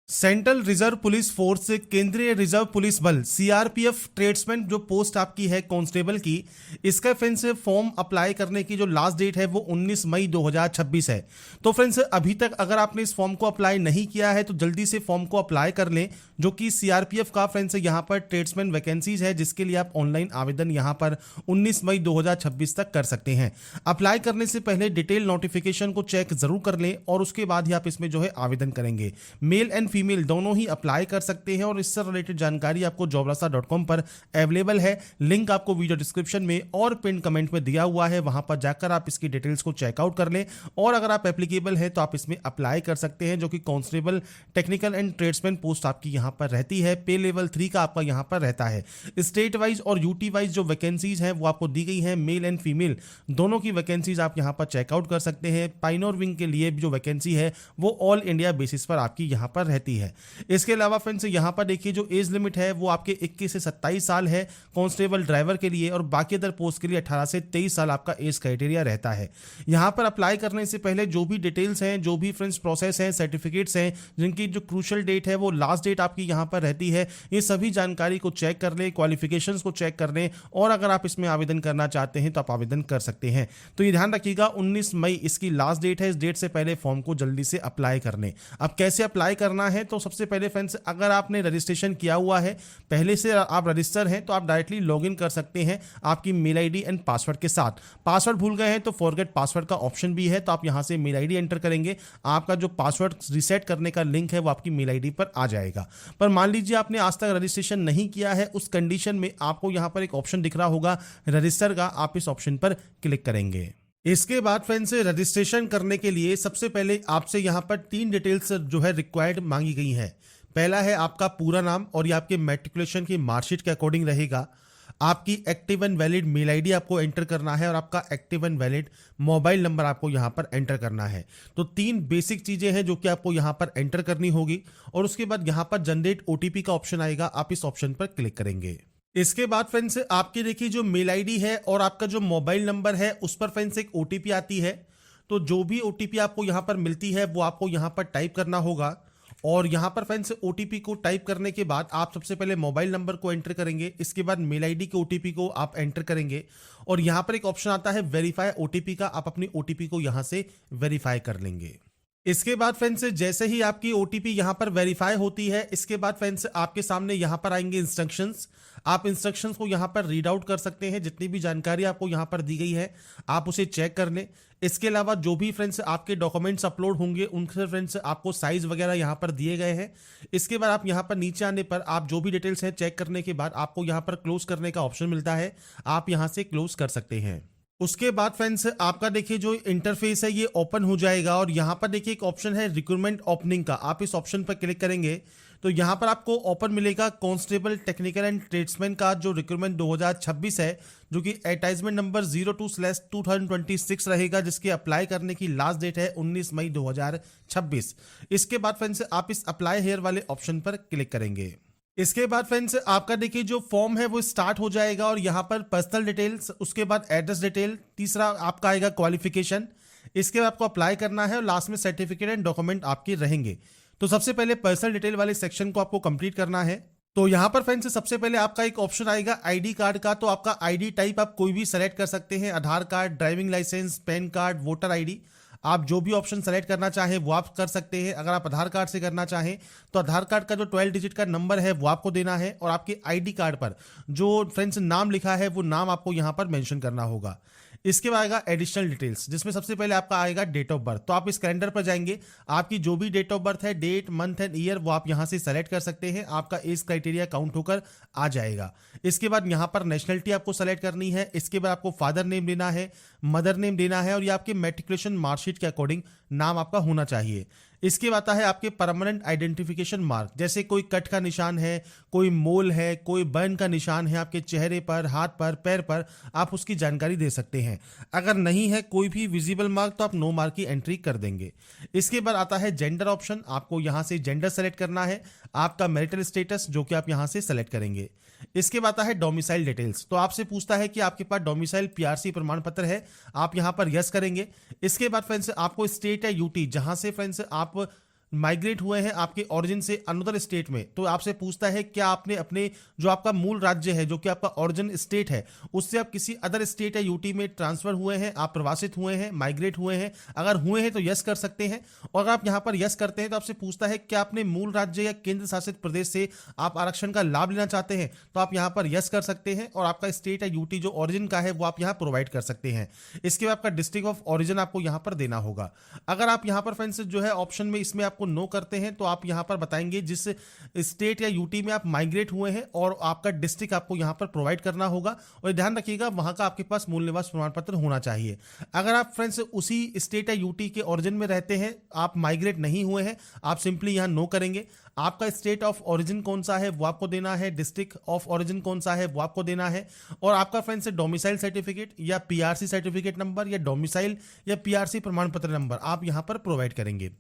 Central reserve police force केंद्रीय reserve police बल CRPF tradesman जो पोस्ट आपकी है कांस्टेबल की, इसका फ्रेंड्स फॉर्म अप्लाई करने की जो लास्ट डेट है वो 19 मई 2026 है। तो फ्रेंड्स अभी तक अगर आपने इस फॉर्म को अप्लाई नहीं किया है तो जल्दी से फॉर्म को अप्लाई कर लें, जो कि सीआरपीएफ का फ्रेंड्स यहाँ पर ट्रेड्समैन वैकेंसीज है, जिसके लिए आप ऑनलाइन आवेदन यहाँ पर 19 मई 2026 तक कर सकते हैं। अप्लाई करने से पहले डिटेल नोटिफिकेशन को चेक जरूर कर लें और उसके बाद ही आप इसमें जो है आवेदन करेंगे। मेल एंड फीमेल दोनों ही अप्लाई कर सकते हैं और इससे रिलेटेड जानकारी आपको jobrasa.com पर अवेलेबल है। लिंक आपको वीडियो डिस्क्रिप्शन में और पिन कमेंट में दिया हुआ है, वहां पर जाकर आप इसकी डिटेल्स को चेकआउट कर लें और अगर आप एप्लीकेबल है तो आप इसमें अप्लाई कर सकते हैं, जो कि constable technical and tradesman post आपकी यहां पर रहती है। पे लेवल 3 का आपका यहां पर रहता है। स्टेट वाइज और यूटी वाइज जो वैकेंसीज हैं वो आपको दी गई हैं, मेल एंड फीमेल दोनों की वैकेंसीज आप यहां पर चेकआउट कर सकते हैं। पाइनोर विंग के लिए जो वैकेंसी है वो ऑल इंडिया बेसिस पर आपकी यहां पर रहती है। इसके अलावा फ्रेंड्स यहां पर देखिए जो एज लिमिट है वो आपके 21 से 27 साल है कांस्टेबल ड्राइवर के लिए, और बाकी अदर पोस्ट के लिए 18 से 23 साल आपका एज क्राइटेरिया रहता है। यहां पर अप्लाई करने से पहले जो भी डिटेल्स हैं, जो भी फ्रेंड्स प्रोसेस हैं, सर्टिफिकेट्स हैं, जिनकी जो क्रूशल डेट है वो लास्ट डेट आपकी यहां पर रहती है, ये सभी जानकारी को चेक कर लें, क्वालिफिकेशंस को चेक कर लें और अगर आप इसमें आवेदन करना चाहते हैं तो आप आवेदन कर सकते हैं। तो ये ध्यान रखिएगा 19 मई इसकी लास्ट डेट है। इस डेट से पहले फॉर्म को जल्दी से अप्लाई कर लें। अब कैसे अप्लाई करना है, तो सबसे पहले फ्रेंड्स अगर आपने रजिस्ट्रेशन किया हुआ है, पहले से आप रजिस्टर हैं, तो आप डायरेक्टली लॉगिन कर सकते हैं आपकी मेल आईडी एंड पासवर्ड के साथ। पासवर्ड भूल गए हैं तो फॉरगेट पासवर्ड का ऑप्शन भी है, तो आप यहां से मेल आईडी एंटर करेंगे, आपका जो पासवर्ड रीसेट करने का लिंक है वो आपकी मेल आईडी पर आ जाएगा। पर मान लीजिए आपने आज तक रजिस्ट्रेशन नहीं किया है, उस कंडीशन में आपको यहां पर एक ऑप्शन दिख रहा होगा रजिस्टर का, आप इस ऑप्शन पर क्लिक करेंगे। इसके बाद फ्रेंड्स रजिस्ट्रेशन करने के लिए सबसे पहले आपसे यहां पर 3 डिटेल्स जो है रिक्वायर्ड मांगी गई हैं। पहला है आपका पूरा नाम और ये आपके मैट्रिकुलेशन की मार्कशीट के अकॉर्डिंग रहेगा। आपकी active and valid mail ID आपको एंटर करना है और आपका active and valid mobile number आपको यहां पर एंटर करना है। तो 3 बेसिक चीजें हैं जो कि आपको यहां पर एंटर करनी होगी और उसके बाद यहां पर जनरेट ओटीपी का ऑप्शन आएगा, आप इस ऑप्शन पर क्लिक करेंगे। इसके बाद फ्रेंड्स आपकी देखिए जो मेल आईडी है और आपका जो मोबाइल नंबर है उस पर फ्रेंड्स एक ओटीपी आती है। तो जो भी ओटीपी आपको यहां पर मिलती है वो आपको यहां पर टाइप करना होगा और यहां पर फ्रेंड्स ओटीपी को टाइप करने के बाद आप सबसे पहले मोबाइल नंबर को एंटर करेंगे, इसके बाद मेल आईडी के ओटीपी को आप एंटर करेंगे और यहां पर एक ऑप्शन आता है वेरीफाई ओटीपी का, आप अपनी ओटीपी को यहां से वेरीफाई कर लेंगे। इसके बाद फ्रेंड्स जैसे ही आपकी ओटीपी यहां पर वेरीफाई होती है, इसके बाद फ्रेंड्स आपके सामने यहां पर आएंगे इंस्ट्रक्शंस। आप इंस्ट्रक्शंस को यहां पर रीड आउट कर सकते हैं, जितनी भी जानकारी आपको यहां पर दी गई है आप उसे चेक कर लें। इसके अलावा जो भी फ्रेंड्स आपके डॉक्यूमेंट्स अपलोड होंगे उनसे फ्रेंड्स आपको साइज वगैरह यहां पर दिए गए हैं। इसके बाद आप यहां पर नीचे आने पर आप जो भी डिटेल्स हैं चेक करने के बाद आपको यहां पर क्लोज करने का ऑप्शन मिलता है, आप यहां से क्लोज कर सकते हैं। उसके बाद फ्रेंड्स आपका देखिए जो इंटरफेस है ये ओपन हो जाएगा और यहाँ पर देखिए एक ऑप्शन है रिक्रूटमेंट ओपनिंग का, आप इस ऑप्शन पर क्लिक करेंगे तो यहाँ पर आपको ओपन मिलेगा कांस्टेबल टेक्निकल एंड ट्रेड्समैन का जो रिक्रूटमेंट 2026 है, जो कि एडवर्टाइजमेंट नंबर 02/2026 रहेगा, जिसके अप्लाई करने की लास्ट डेट है 19 मई 2026। इसके बाद फ्रेंड्स आप इस अप्लाई हेयर वाले ऑप्शन पर क्लिक करेंगे। इसके बाद फ्रेंड्स आपका देखिए जो फॉर्म है वो स्टार्ट हो जाएगा और यहाँ पर पर्सनल डिटेल्स, उसके बाद एड्रेस डिटेल, तीसरा आपका आएगा क्वालिफिकेशन, इसके बाद आपको अप्लाई करना है और लास्ट में सर्टिफिकेट एंड डॉक्यूमेंट आपके रहेंगे। तो सबसे पहले पर्सनल डिटेल वाले सेक्शन को आपको कंप्लीट करना है। तो यहाँ पर फ्रेंड्स सबसे पहले आपका एक ऑप्शन आएगा आईडी कार्ड का, तो आपका आईडी टाइप आप कोई भी सेलेक्ट कर सकते हैं, Aadhaar card, driving licence, PAN card, voter ID, आप जो भी ऑप्शन सेलेक्ट करना चाहें वो आप कर सकते हैं। अगर आप आधार कार्ड से करना चाहें तो आधार कार्ड का जो 12 डिजिट का नंबर है वो आपको देना है और आपके आईडी कार्ड पर जो फ्रेंड्स नाम लिखा है वो नाम आपको यहां पर मेंशन करना होगा। इसके बाद आएगा एडिशनल डिटेल्स, जिसमें सबसे पहले आपका आएगा डेट ऑफ बर्थ। तो आप इस कैलेंडर पर जाएंगे, आपकी जो भी डेट ऑफ बर्थ है, डेट, मंथ एंड ईयर, वो आप यहां से सेलेक्ट कर सकते हैं, आपका एज क्राइटेरिया काउंट होकर आ जाएगा। इसके बाद यहां पर नेशनलिटी आपको सेलेक्ट करनी है, इसके बाद आपको फादर नेम देना है, मदर नेम देना है और ये आपके मैट्रिकुलेशन मार्कशीट के अकॉर्डिंग नाम आपका होना चाहिए। इसके बाद आता है आपके परमानेंट आइडेंटिफिकेशन मार्क, जैसे कोई कट का निशान है, कोई मोल है, कोई बर्न का निशान है आपके चेहरे पर, हाथ पर, पैर पर, आप उसकी जानकारी दे सकते हैं। अगर नहीं है कोई भी विजिबल मार्क तो आप नो मार्क की एंट्री कर देंगे। इसके बाद आता है जेंडर ऑप्शन, आपको यहां से जेंडर सेलेक्ट करना है, आपका मैरिटल स्टेटस जो कि आप यहां से सेलेक्ट करेंगे। इसके बाद आता है डोमिसाइल डिटेल्स, तो आपसे पूछता है कि आपके पास डोमिसाइल पीआरसी प्रमाण पत्र है, आप यहां पर यस करेंगे। इसके बाद फ्रेंड्स आपको स्टेट है यूटी, जहां से फ्रेंड्स आप माइग्रेट हुए हैं आपके ओरिजिन से अनदर स्टेट में, तो आपसे पूछता है क्या आपने अपने जो आपका मूल राज्य है, जो कि आपका ओरिजिन स्टेट है, उससे आप किसी अदर स्टेट या यूटी में ट्रांसफर हुए हैं, आप प्रवासित हुए हैं, माइग्रेट हुए हैं। अगर हुए हैं तो यस कर सकते हैं, और अगर आप यहाँ पर यस करते हैं तो आपसे पूछता है क्या अपने मूल राज्य या केंद्र शासित प्रदेश से आप आरक्षण का लाभ लेना चाहते हैं, तो आप यहाँ पर यस कर सकते हैं और आपका स्टेट या यूटी जो ओरिजिन का है वो आप यहाँ प्रोवाइड कर सकते हैं। इसके बाद आपका डिस्ट्रिक्ट ऑफ ओरिजिन आपको यहाँ पर देना होगा। अगर आप यहाँ पर फ्रेंड्स जो है ऑप्शन में इसमें आपको नो करते हैं तो आप यहाँ पर बताएंगे जिस स्टेट या यूटी में आप माइग्रेट हुए हैं और आपका डिस्ट्रिक्ट आपको यहाँ पर प्रोवाइड करना होगा, और ध्यान रखिएगा वहाँ का आपके पास मूल निवास प्रमाण पत्र होना चाहिए। अगर आप फ्रेंड्स उसी स्टेट या यूटी के ओरिजिन में रहते हैं, आप माइग्रेट नहीं हुए हैं, आप सिंपली यहाँ नो करेंगे। आपका स्टेट ऑफ ओरिजिन कौन सा है वो आपको देना है, डिस्ट्रिक्ट ऑफ ओरिजिन कौन सा है वो आपको देना है, और आपका फ्रेंड्स डोमिसाइल सर्टिफिकेट या पीआरसी सर्टिफिकेट नंबर या डोमिसाइल या पीआरसी प्रमाण पत्र नंबर आप यहां पर प्रोवाइड करेंगे।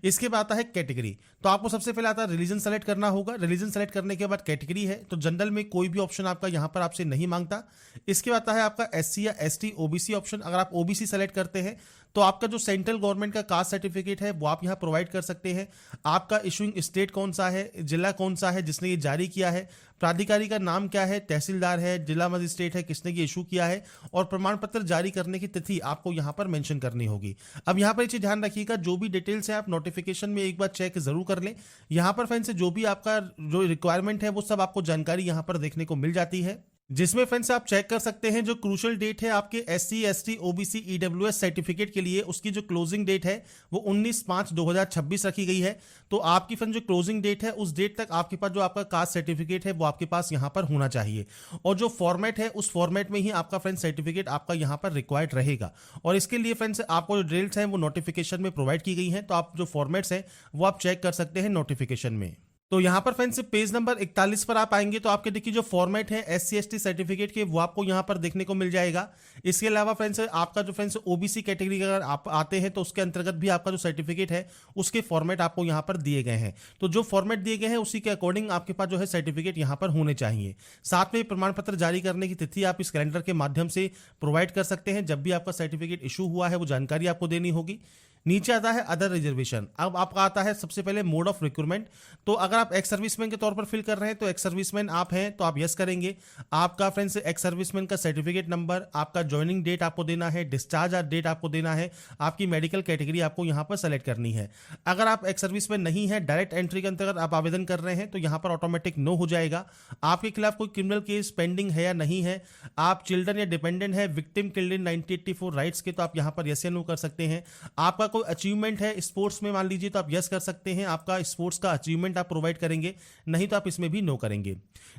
इसके बाद आता है कैटेगरी, तो आपको सबसे पहले आता है रिलीजन सेलेक्ट करना होगा। रिलीजन सेलेक्ट करने के बाद कैटेगरी है तो जनरल में कोई भी ऑप्शन आपका यहां पर आपसे नहीं मांगता। इसके बाद आता है आपका एससी या एसटी ओबीसी ऑप्शन। अगर आप ओबीसी सेलेक्ट करते हैं तो आपका जो सेंट्रल गवर्नमेंट का कास्ट सर्टिफिकेट है वो आप यहां प्रोवाइड कर सकते हैं। आपका इशूइंग स्टेट कौन सा है, जिला कौन सा है जिसने ये जारी किया है, प्राधिकारी का नाम क्या है, तहसीलदार है, जिला मजिस्ट्रेट है, किसने ये इशू किया है, और प्रमाण पत्र जारी करने की तिथि आपको यहां पर मेंशन करनी होगी। अब यहां पर ये चीज ध्यान रखिएगा, जो भी डिटेल्स है आप नोटिफिकेशन में एक बार चेक जरूर कर लें। यहां पर फ्रेंड्स जो भी आपका जो रिक्वायरमेंट है वो सब आपको जानकारी यहां पर देखने को मिल जाती है, जिसमें फ्रेंड्स आप चेक कर सकते हैं जो क्रूशियल डेट है आपके SC ST OBC EWS certificate के लिए, उसकी जो क्लोजिंग डेट है वो 19/5/2026 रखी गई है। तो आपकी फ्रेंड जो क्लोजिंग डेट है उस डेट तक आपके पास जो आपका कास्ट सर्टिफिकेट है वो आपके पास यहां पर होना चाहिए, और जो फॉर्मेट है उस फॉर्मेट में ही आपका फ्रेंड सर्टिफिकेट आपका यहां पर रिक्वायर्ड रहेगा। और इसके लिए फ्रेंड्स आपको जो डिटेल्स हैं वो नोटिफिकेशन में प्रोवाइड की गई हैं, तो आप जो फॉर्मेट्स हैं वो आप चेक कर सकते हैं नोटिफिकेशन में। तो यहां पर फ्रेंड्स पेज नंबर 41 पर आप आएंगे तो आपके देखिए जो फॉर्मेट है एससी एसटी सर्टिफिकेट के वो आपको यहां पर देखने को मिल जाएगा। इसके अलावा फ्रेंड्स आपका जो फ्रेंड्स ओबीसी कैटेगरी अगर आप आते हैं तो उसके अंतर्गत भी आपका जो सर्टिफिकेट है उसके फॉर्मेट आपको यहां पर दिए गए हैं। तो जो फॉर्मेट दिए गए हैं उसी के अकॉर्डिंग आपके पास जो है सर्टिफिकेट यहां पर होने चाहिए। साथ में प्रमाण पत्र जारी करने की तिथि आप इस कैलेंडर के माध्यम से प्रोवाइड कर सकते हैं। जब भी आपका सर्टिफिकेट इशू हुआ है वो जानकारी आपको देनी होगी। नीचे आता है अदर रिजर्वेशन। अब आपका आता है सबसे पहले मोड ऑफ रिक्रूटमेंट। तो अगर आप एक्स सर्विसमैन के तौर पर फिल कर रहे हैं तो एक्स सर्विसमैन आप हैं तो आप यस करेंगे। आपका फ्रेंड्स एक्स सर्विसमैन का सर्टिफिकेट नंबर, आपका ज्वाइनिंग डेट आपको देना है, डिस्चार्ज डेट आपको देना है, आपकी मेडिकल कैटेगरी आपको यहां पर सेलेक्ट करनी है। अगर आप एक्स सर्विसमैन नहीं है, डायरेक्ट एंट्री के अंतर्गत आप आवेदन कर रहे हैं तो यहां पर ऑटोमेटिक नो हो जाएगा। आपके खिलाफ कोई क्रिमिनल केस पेंडिंग है या नहीं है, आप चिल्ड्रन या डिपेंडेंट है, विक्टिम किल्ड इन 1984 राइट्स के, तो आप यहां पर यस या नो कर सकते हैं। आपका कोई अचीवमेंट है स्पोर्ट्स में मान लीजिए तो आप यस कर सकते हैं, आपका स्पोर्ट्स का अचीवमेंट आप प्रोवाइड करेंगे, नहीं तो आप इसमें भी नो करेंगे।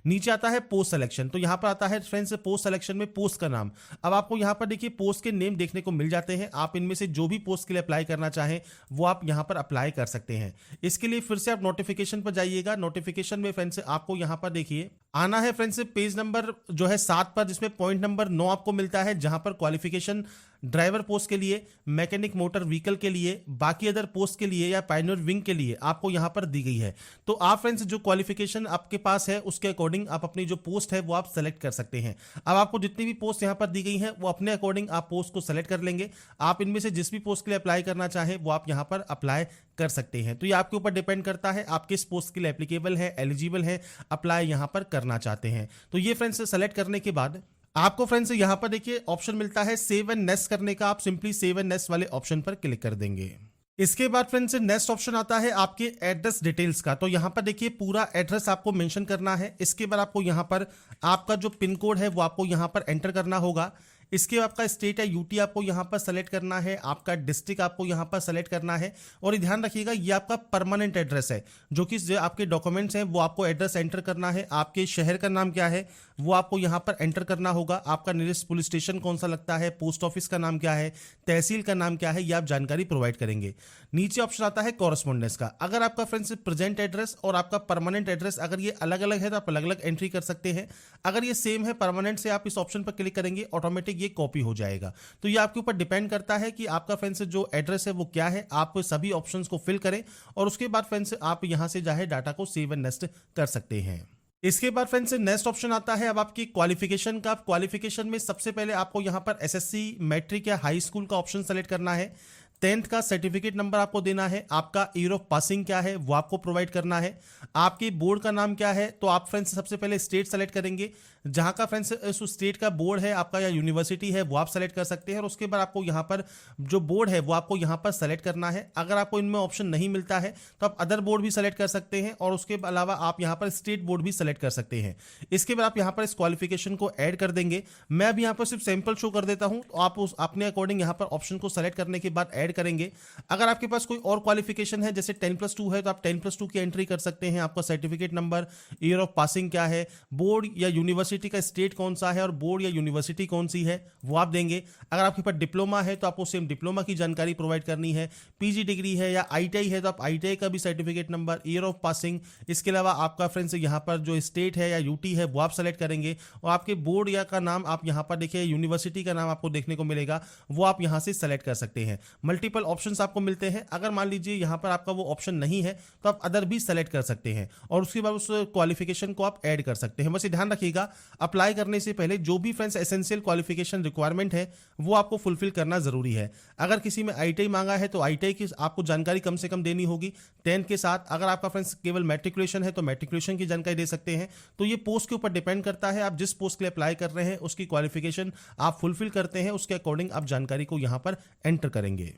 नीचे आता है पोस्ट सिलेक्शन। तो यहां पर आता है फ्रेंड्स पोस्ट सिलेक्शन में पोस्ट का नाम। अब आपको यहां पर देखिए पोस्ट के नेम देखने को मिल जाते हैं, आप इनमें से जो भी पोस्ट के लिए अप्लाई करना चाहें वो आप यहां पर अप्लाई कर सकते हैं। इसके लिए फिर से आप नोटिफिकेशन पर जाइएगा। नोटिफिकेशन में फ्रेंड्स आपको यहां पर देखिए आना है फ्रेंड्स पेज नंबर जो है 7 पर, जिसमें पॉइंट नंबर 9 आपको मिलता है, जहां पर क्वालिफिकेशन ड्राइवर पोस्ट के लिए, मैकेनिक मोटर व्हीकल के लिए, बाकी अदर पोस्ट के लिए या पायनियर विंग के लिए आपको यहां पर दी गई है। तो आप फ्रेंड्स जो क्वालिफिकेशन आपके पास है उसके अकॉर्डिंग आप अपनी जो पोस्ट है वो आप सेलेक्ट कर सकते हैं। अब आपको जितनी भी पोस्ट यहां पर दी गई है वो अपने अकॉर्डिंग आप पोस्ट को सेलेक्ट कर लेंगे। आप इनमें से जिस भी पोस्ट के लिए अप्लाई करना चाहें वो आप यहां पर अप्लाई कर सकते हैं। तो ये आपके ऊपर डिपेंड करता है आप किस पोस्ट के लिए एप्लीकेबल है, एलिजिबल है, अप्लाई यहां पर करना चाहते हैं। तो ये फ्रेंड्स सेलेक्ट करने के बाद आपको फ्रेंड्स यहां पर देखिए ऑप्शन मिलता है सेव एंड नेक्स्ट करने का। आप सिंपली सेव एंड नेक्स्ट वाले ऑप्शन पर क्लिक कर देंगे। इसके बाद फ्रेंड्स नेक्स्ट ऑप्शन आता है आपके एड्रेस डिटेल्स का। तो यहां पर देखिए पूरा एड्रेस आपको मेंशन करना है। इसके बाद आपको यहां पर आपका जो पिन कोड है वो आपको यहां पर एंटर करना होगा। इसके आपका स्टेट या यूटी आपको यहां पर सेलेक्ट करना है, आपका डिस्ट्रिक्ट आपको यहां पर सेलेक्ट करना है। और ये ध्यान रखिएगा ये आपका परमानेंट एड्रेस है, जो कि जो आपके डॉक्यूमेंट्स हैं वो आपको एड्रेस एंटर करना है। आपके शहर का नाम क्या है वो आपको यहां पर एंटर करना होगा। आपका नियरेस्ट पुलिस स्टेशन कौन सा लगता है, पोस्ट ऑफिस का नाम क्या है, तहसील का नाम क्या है, ये आप जानकारी प्रोवाइड करेंगे। नीचे ऑप्शन आता है कॉरेस्पॉन्डेंस का। अगर आपका फ्रेंड्स प्रेजेंट एड्रेस और आपका परमानेंट एड्रेस अगर ये अलग अलग है तो आप अलग अलग एंट्री कर सकते हैं। अगर ये सेम है परमानेंट से आप इस ऑप्शन पर क्लिक करेंगे ऑटोमेटिक ये कॉपी हो जाएगा। तो ये आपके ऊपर डिपेंड करता है कि आपका फ्रेंड्स जो एड्रेस है वो क्या है। आप सभी ऑप्शंस को फिल करें और उसके बाद फ्रेंड्स आप यहां से चाहे डाटा को सेव एंड नेक्स्ट कर सकते हैं। इसके बाद फ्रेंड्स नेक्स्ट ऑप्शन आता है अब आपकी क्वालिफिकेशन का। क्वालिफिकेशन में सबसे पहले आपको यहां पर एसएससी, मैट्रिक या हाई स्कूल का ऑप्शन सेलेक्ट करना है। 10th का सर्टिफिकेट नंबर आपको देना है, आपका ईयर ऑफ पासिंग क्या है वो आपको प्रोवाइड करना है, आपके बोर्ड का नाम क्या है। तो आप फ्रेंड्स सबसे पहले स्टेट सेलेक्ट करेंगे, जहां का फ्रेंड्स उस स्टेट का बोर्ड है आपका या यूनिवर्सिटी है वो आप सेलेक्ट कर सकते हैं, और उसके बाद आपको यहाँ पर जो बोर्ड है वो आपको यहाँ पर सेलेक्ट करना है। अगर आपको इनमें ऑप्शन नहीं मिलता है तो आप अदर बोर्ड भी सेलेक्ट कर सकते हैं, और उसके अलावा आप यहाँ पर स्टेट बोर्ड भी सेलेक्ट कर सकते हैं। इसके बाद आप यहाँ पर इस क्वालिफिकेशन को ऐड कर देंगे। मैं अब यहाँ पर सिर्फ सैंपल शो कर देता हूँ, तो आप उस अपने अकॉर्डिंग यहाँ पर ऑप्शन को सेलेक्ट करने के बाद ऐड करेंगे। अगर आपके पास कोई और क्वालिफिकेशन है जैसे 10+2 है तो आप 10+2 की एंट्री कर सकते हैं, आपका certificate number, year of passing क्या है, बोर्ड या यूनिवर्सिटी का स्टेट कौन सा है और बोर्ड या यूनिवर्सिटी कौन सी है वो आप देंगे। अगर आपके पास डिप्लोमा है तो आपको सेम डिप्लोमा की जानकारी प्रोवाइड करनी है, पीजी डिग्री है या आईटीआई है तो आप आईटीआई का भी certificate number, year of passing, इसके अलावा आपका फ्रेंड्स यहाँ पर जो स्टेट है या यूटी है वो आप सेलेक्ट करेंगे, और आपके बोर्ड या का नाम आप यहाँ पर देखिए यूनिवर्सिटी का नाम आपको देखने को मिलेगा वो आप यहाँ से सेलेक्ट कर सकते हैं। मल्टीपल ऑप्शंस आपको मिलते हैं, अगर मान लीजिए यहाँ पर आपका वो ऑप्शन नहीं है तो आप अदर भी सेलेक्ट कर सकते हैं, और उसके बाद उस क्वालिफिकेशन को आप ऐड कर सकते हैं। बस ये ध्यान रखिएगा अप्लाई करने से पहले जो भी फ्रेंड्स एसेंशियल क्वालिफिकेशन रिक्वायरमेंट है वो आपको फुलफिल करना जरूरी है। अगर किसी में आईटीआई मांगा है तो आईटीआई की आपको जानकारी कम से कम देनी होगी 10 के साथ। अगर आपका फ्रेंड्स केवल मैट्रिकुलेशन है तो मैट्रिकुलेशन की जानकारी दे सकते हैं। तो ये पोस्ट के ऊपर डिपेंड करता है, आप जिस पोस्ट के लिए अप्लाई कर रहे हैं उसकी क्वालिफिकेशन आप फुलफिल करते हैं, उसके अकॉर्डिंग आप जानकारी को यहां पर एंटर करेंगे।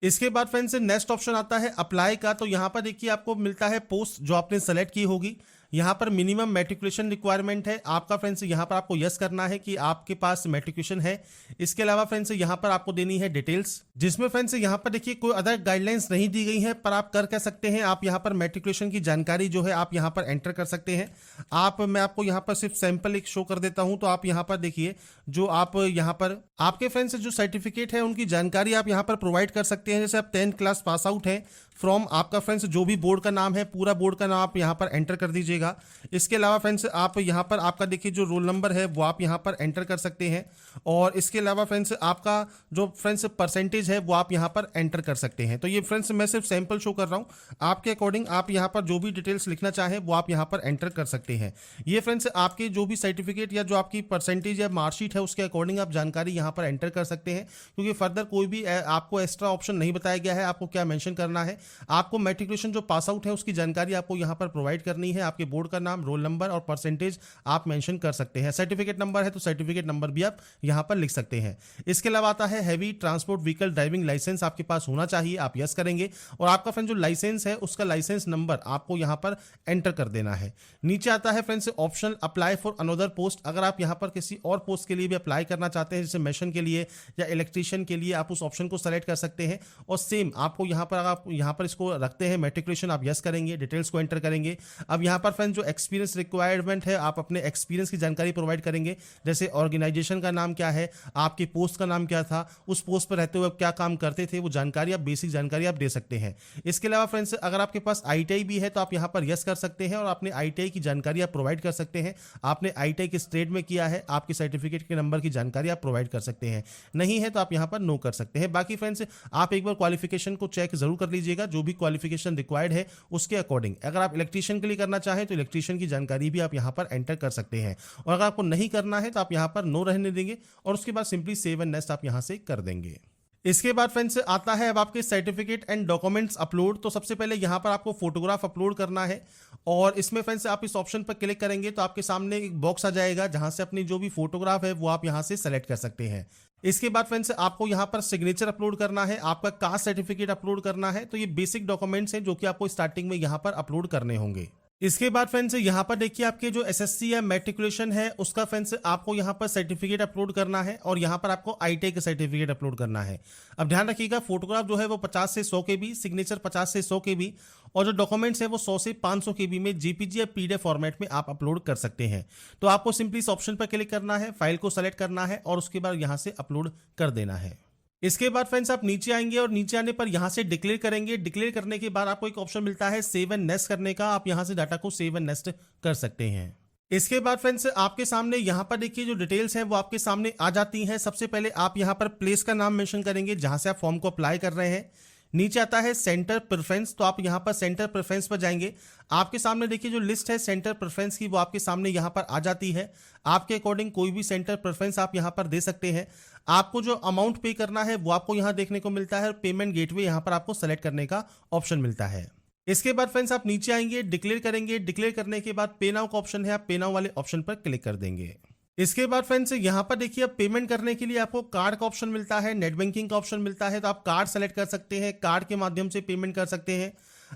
इसके बाद फ्रेंड्स नेक्स्ट ऑप्शन आता है अप्लाई का। तो यहां पर देखिए आपको मिलता है पोस्ट जो आपने सेलेक्ट की होगी, यहाँ पर मिनिमम मैट्रिकुलेशन रिक्वायरमेंट है आपका फ्रेंड्स, यहाँ पर आपको यस करना है कि आपके पास मैट्रिकुलेशन है। इसके अलावा फ्रेंड्स यहाँ पर आपको देनी है डिटेल्स, जिसमें फ्रेंड्स यहाँ पर देखिए कोई अदर गाइडलाइंस नहीं दी गई है, पर आप कर सकते हैं। आप यहाँ पर मैट्रिकुलेशन की जानकारी जो है आप यहाँ पर एंटर कर सकते हैं। मैं आपको यहाँ पर सिर्फ सैंपल एक शो कर देता हूँ। तो आप यहाँ पर देखिए जो आप यहाँ पर आपके फ्रेंड्स जो सर्टिफिकेट है उनकी जानकारी आप यहाँ पर प्रोवाइड कर सकते हैं। जैसे आप 10th क्लास पास आउट हैं फ्रॉम आपका फ्रेंड्स जो भी बोर्ड का नाम है पूरा बोर्ड का नाम आप यहाँ पर एंटर कर दीजिएगा। इसके अलावा फ्रेंड्स आप यहाँ पर आपका देखिए जो रोल नंबर है वो आप यहाँ पर एंटर कर सकते हैं, और इसके अलावा फ्रेंड्स आपका जो फ्रेंड्स परसेंटेज है वो आप यहाँ पर एंटर कर सकते हैं। तो ये फ्रेंड्स मैं सिर्फ सैंपल शो कर रहा हूँ, आपके अकॉर्डिंग आप यहाँ पर जो भी डिटेल्स लिखना चाहें वो आप यहाँ पर एंटर कर सकते हैं। ये फ्रेंड्स आपके जो भी सर्टिफिकेट या जो आपकी परसेंटेज या मार्कशीट है उसके अकॉर्डिंग आप जानकारी यहाँ पर एंटर कर सकते हैं, क्योंकि फर्दर कोई भी आपको एक्स्ट्रा ऑप्शन नहीं बताया गया है आपको क्या मेंशन करना है। आपको मैट्रिकुलेशन जो पास आउट है उसकी जानकारी आपको यहाँ पर प्रोवाइड करनी है, आपके बोर्ड का नाम, रोल नंबर और परसेंटेज आप मेंशन कर सकते हैं। सर्टिफिकेट नंबर है तो सर्टिफिकेट नंबर भी आप यहाँ पर लिख सकते हैं। इसके अलावा आता है heavy transport vehicle driving licence आपके पास होना चाहिए, आप यस करेंगे, और आपका फ्रेंड जो लाइसेंस है उसका लाइसेंस नंबर आपको यहाँ पर एंटर कर देना है। नीचे आता है friends option apply for another post. अगर आप यहाँ पर किसी और पोस्ट के लिए भी अप्लाई करना चाहते हैं जैसे मैशन के लिए या इलेक्ट्रीशियन के लिए, आप उस ऑप्शन को सेलेक्ट कर सकते हैं। और सेम आपको यहाँ पर अगर आप यहाँ पर इसको रखते हैं मैट्रिकुलेशन आप यस करेंगे, डिटेल्स को एंटर करेंगे। अब यहाँ पर फ्रेंड्स जो एक्सपीरियंस रिक्वायरमेंट है आप अपने एक्सपीरियंस की जानकारी प्रोवाइड करेंगे, जैसे ऑर्गेनाइजेशन का नाम क्या है, आपकी पोस्ट का नाम क्या था, उस पोस्ट पर रहते हुए क्या काम करते थे, वो जानकारी आप बेसिक जानकारी आप दे सकते हैं। इसके अलावा फ्रेंड्स अगर आपके पास आईटीआई भी है तो आप यहाँ पर यस कर सकते हैं और अपने आईटीआई की जानकारी आप प्रोवाइड कर सकते हैं। आपने आईटीआई किस ट्रेड में किया है, आपके सर्टिफिकेट के नंबर की जानकारी आप प्रोवाइड कर सकते हैं। नहीं है तो आप यहाँ पर नो कर सकते हैं। बाकी फ्रेंड्स आप एक बार क्वालिफिकेशन को चेक जरूर कर लीजिएगा, जो भी क्वालिफिकेशन रिक्वायर्ड है उसके अकॉर्डिंग। अगर आप इलेक्ट्रीशियन के लिए करना चाहें तो इलेक्ट्रीशियन की जानकारी भी आप यहाँ पर एंटर कर सकते हैं, और अगर आपको नहीं करना है तो आप यहाँ पर नो रहने देंगे और उसके बाद सिंपली सेव एंड नेक्स्ट आप यहाँ से कर देंगे। इसके बाद फ्रेंड्स आता है अब आपके सर्टिफिकेट एंड डॉक्यूमेंट्स अपलोड। तो सबसे पहले यहाँ पर आपको फोटोग्राफ अपलोड करना है, और इसमें फ्रेंड्स आप इस ऑप्शन पर क्लिक करेंगे तो आपके सामने एक बॉक्स आ जाएगा जहां से अपनी जो भी फोटोग्राफ है वो आप यहां से सेलेक्ट कर सकते हैं। इसके बाद फ्रेंड्स आपको यहां पर सिग्नेचर अपलोड करना है, आपका कास्ट सर्टिफिकेट अपलोड करना है। तो ये बेसिक डॉक्यूमेंट्स हैं जो कि आपको स्टार्टिंग में यहां पर अपलोड करने होंगे। इसके बाद फ्रेंड्स यहाँ पर देखिए आपके जो एसएससी या मैट्रिकुलेशन है उसका फ्रेंड्स आपको यहाँ पर सर्टिफिकेट अपलोड करना है, और यहाँ पर आपको आईटीआई का सर्टिफिकेट अपलोड करना है। अब ध्यान रखिएगा फोटोग्राफ जो है वो 50 से 100 KB, सिग्नेचर 50 से 100 KB, और जो डॉक्यूमेंट्स है वो 100 से 500 KB में जेपीजी या पीडीएफ फॉर्मेट में आप अपलोड कर सकते हैं। तो आपको सिंपली इस ऑप्शन पर क्लिक करना है, फाइल को सेलेक्ट करना है और उसके बाद यहाँ से अपलोड कर देना है। इसके बाद फ्रेंड्स आप नीचे आएंगे और नीचे आने पर यहां से डिक्लेयर करेंगे। डिक्लेयर करने के बाद आपको एक ऑप्शन मिलता है सेव एंड नेक्स्ट करने का, आप यहां से डाटा को सेव एंड नेक्स्ट कर सकते हैं। इसके बाद फ्रेंड्स आपके सामने यहां पर देखिए जो डिटेल्स हैं वो आपके सामने आ जाती हैं। सबसे पहले आप यहां पर प्लेस का नाम मेंशन करेंगे जहां से आप फॉर्म को अप्लाई कर रहे हैं। नीचे आता है सेंटर प्रेफरेंस, तो आप यहां पर सेंटर प्रेफरेंस पर जाएंगे। आपके सामने देखिए जो लिस्ट है सेंटर प्रेफरेंस की वो आपके सामने यहां पर आ जाती है। आपके अकॉर्डिंग कोई भी सेंटर प्रेफरेंस आप यहां पर दे सकते हैं। आपको जो अमाउंट पे करना है वो आपको यहाँ देखने को मिलता है और पेमेंट गेटवे यहाँ पर आपको सेलेक्ट करने का ऑप्शन मिलता है। इसके बाद फ्रेंड्स आप नीचे आएंगे, डिक्लेयर करेंगे, डिक्लेयर करने के बाद पे नाउ का ऑप्शन है, आप पे नाउ वाले ऑप्शन पर क्लिक कर देंगे। इसके बाद फ्रेंड्स यहाँ पर देखिए अब पेमेंट करने के लिए आपको कार्ड का ऑप्शन मिलता है, नेट बैंकिंग का ऑप्शन मिलता है, तो आप कार्ड सेलेक्ट कर सकते हैं, कार्ड के माध्यम से पेमेंट कर सकते हैं।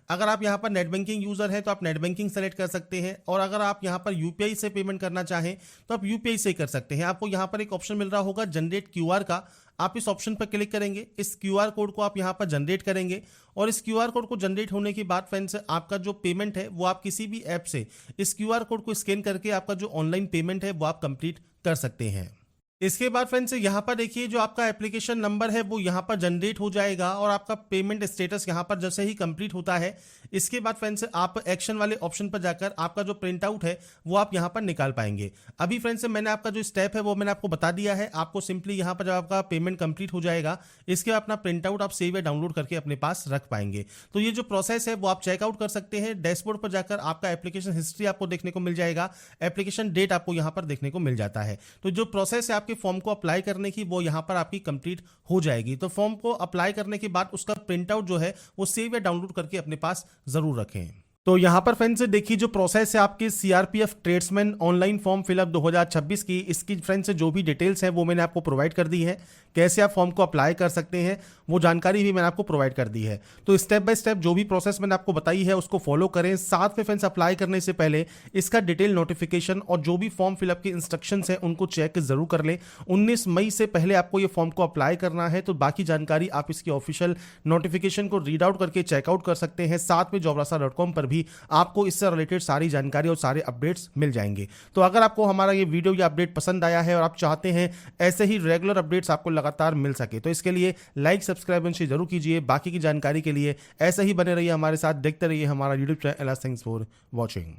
अगर आप यहाँ पर नेट बैंकिंग यूजर हैं तो आप नेट बैंकिंग सेलेक्ट कर सकते हैं, और अगर आप यहाँ पर यूपीआई से पेमेंट करना चाहें तो आप यूपीआई से कर सकते हैं। आपको यहाँ पर एक ऑप्शन मिल रहा होगा जनरेट क्यूआर का, आप इस ऑप्शन पर क्लिक करेंगे, इस क्यूआर कोड को आप यहाँ पर जनरेट करेंगे, और इस क्यूआर कोड को जनरेट होने के बाद फ्रेंड्स आपका जो पेमेंट है वो आप किसी भी ऐप से इस क्यूआर कोड को स्कैन करके आपका जो ऑनलाइन पेमेंट है वो आप कंप्लीट कर सकते हैं। इसके बाद फ्रेंड्स यहाँ पर देखिए जो आपका एप्लीकेशन नंबर है वो यहाँ पर जनरेट हो जाएगा, और आपका पेमेंट स्टेटस यहाँ पर जैसे ही कंप्लीट होता है इसके बाद फ्रेंड्स आप एक्शन वाले ऑप्शन पर जाकर आपका जो प्रिंट आउट है वो आप यहाँ पर निकाल पाएंगे। अभी फ्रेंड्स मैंने आपका जो स्टेप है वो मैंने आपको बता दिया है। आपको सिंपली यहाँ पर जब आपका पेमेंट कंप्लीट हो जाएगा इसके बाद अपना प्रिंट आउट आप सेव या डाउनलोड करके अपने पास रख पाएंगे। तो ये जो प्रोसेस है वो आप चेकआउट कर सकते हैं। डैशबोर्ड पर जाकर आपका एप्लीकेशन हिस्ट्री आपको देखने को मिल जाएगा, एप्लीकेशन डेट आपको यहाँ पर देखने को मिल जाता है। तो जो प्रोसेस है आपके फॉर्म को अप्लाई करने की वो यहाँ पर आपकी कंप्लीट हो जाएगी। तो फॉर्म को अप्लाई करने के बाद उसका प्रिंट आउट जो है वो सेव या डाउनलोड करके अपने पास जरूर रखें। तो यहाँ पर फ्रेंड्स देखिए जो प्रोसेस है आपके CRPF tradesman online form fill up 2026 की, इसकी फ्रेंड्स जो भी डिटेल्स है वो मैंने आपको प्रोवाइड कर दी है। कैसे आप फॉर्म को अप्लाई कर सकते हैं वो जानकारी भी मैंने आपको प्रोवाइड कर दी है। तो स्टेप बाय स्टेप जो भी प्रोसेस मैंने आपको बताई है उसको फॉलो करें। साथ में फ्रेंड्स अप्लाई करने से पहले इसका डिटेल नोटिफिकेशन और जो भी फॉर्म फिलअप के इंस्ट्रक्शंस हैं उनको चेक जरूर कर लें। 19 मई से पहले आपको ये फॉर्म को अप्लाई करना है। तो बाकी जानकारी आप इसकी ऑफिशियल नोटिफिकेशन को रीड आउट करके चेकआउट कर सकते हैं। साथ में jobrasa.com पर भी आपको इससे रिलेटेड सारी जानकारी और सारे अपडेट्स मिल जाएंगे। तो अगर आपको हमारा ये वीडियो या अपडेट पसंद आया है और आप चाहते हैं ऐसे ही रेगुलर अपडेट्स आपको लगातार मिल सके तो इसके लिए लाइक सब्सक्राइब जरूर कीजिए। बाकी की जानकारी के लिए ऐसे ही बने रहिए हमारे साथ, देखते रहिए हमारा YouTube channel. Thanks for watching.